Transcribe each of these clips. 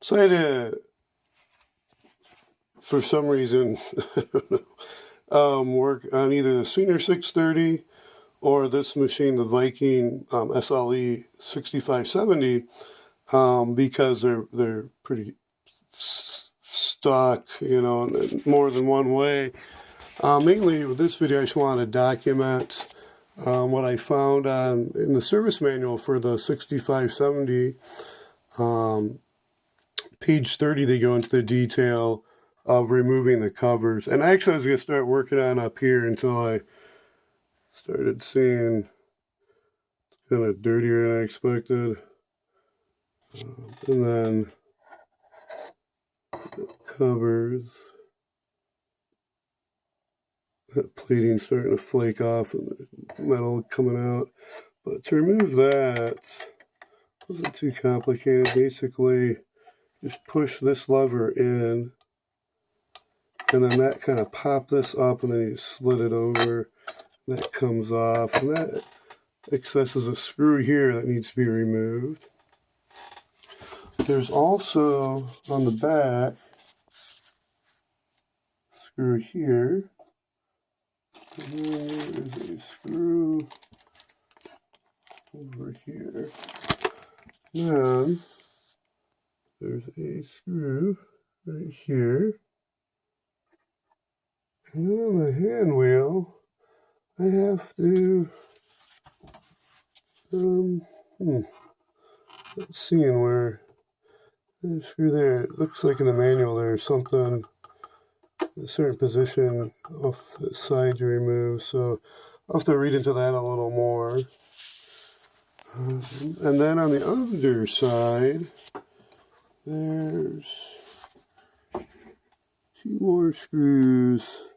So I had to, for some reason, work on either the Senior 630 or this machine, the Viking SLE 6570, because they're pretty stuck, in more than one way. Mainly with this video, I just wanted to document what I found in the service manual for the 6570. Page 30, they go into the detail of removing the covers. And actually, I was going to start working on up here until I started seeing it's kind of dirtier than I expected. And then the covers. That plating starting to flake off and the metal coming out. But to remove that wasn't too complicated. Basically, just push this lever in, and then that kind of pop this up, and then you slid it over. That comes off, and that accesses a screw here that needs to be removed. There's also on the back screw here. And there's a screw over here. Then there's a screw right here. And then on the hand wheel, I have to, let's see where, there's a screw there. It looks like in the manual there's something, a certain position off the side to remove, so I'll have to read into that a little more. And then on the other side, there's 2 more screws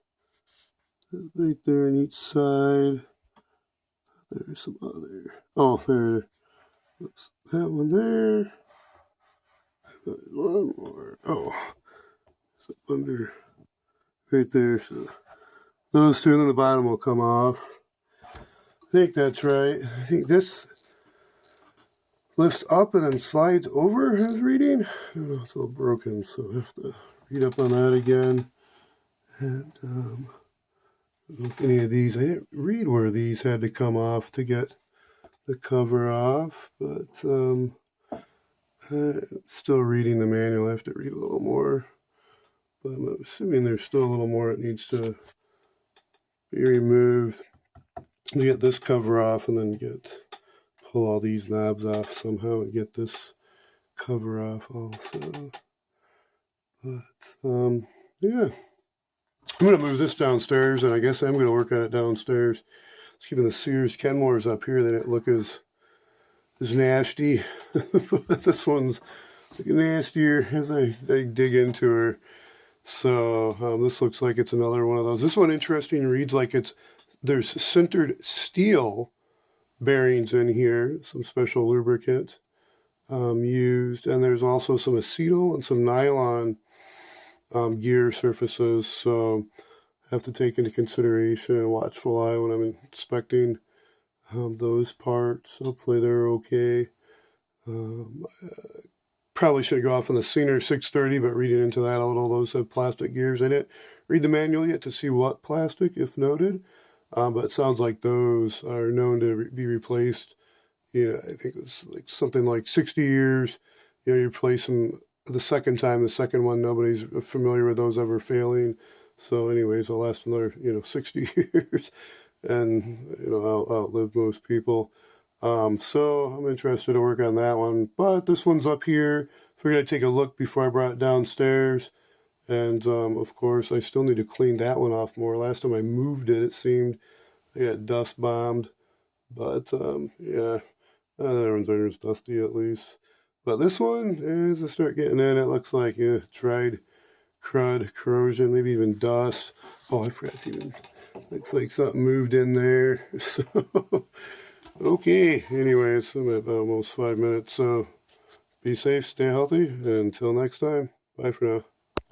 right there on each side. There's some other, oops, that one there. One more, it's up under right there, so those two, and then the bottom will come off. I think that's right. I think this lifts up and then slides over, I was reading. I don't know, it's a little broken, so I have to read up on that again. And I don't know if any of these, I didn't read where these had to come off to get the cover off, but I'm still reading the manual. I have to read a little more, but I'm assuming there's still a little more that needs to be removed to get this cover off, and then pull all these knobs off somehow and get this cover off also. But yeah, I'm going to move this downstairs, and I guess I'm going to work on it downstairs. It's keeping the Sears Kenmores up here. They didn't look as nasty. But this one's nastier as I dig into her. So this looks like it's another one of those. This one, interesting, reads like there's sintered steel bearings in here, some special lubricant used, and there's also some acetyl and some nylon gear surfaces, so I have to take into consideration and watchful eye when I'm inspecting those parts. Hopefully they're okay. Probably should go off on the Senior 630, but reading into that a little, those have plastic gears. I didn't read the manual yet to see what plastic, if noted. But it sounds like those are known to be replaced. Yeah, I think it's like something like 60 years. You replace them the second time. The second one, nobody's familiar with those ever failing. So anyways, they'll last another, 60 years. And, I'll outlive most people. So I'm interested to work on that one. But this one's up here. Figured I'd take a look before I brought it downstairs. And, of course, I still need to clean that one off more. Last time I moved it, it seemed I got dust bombed. But, yeah, that one's always dusty at least. But this one, as I start getting in, it looks like dried crud, corrosion, maybe even dust. Oh, I forgot to even, looks like something moved in there. So, okay, anyways, I'm at almost 5 minutes. So be safe, stay healthy, and until next time, bye for now.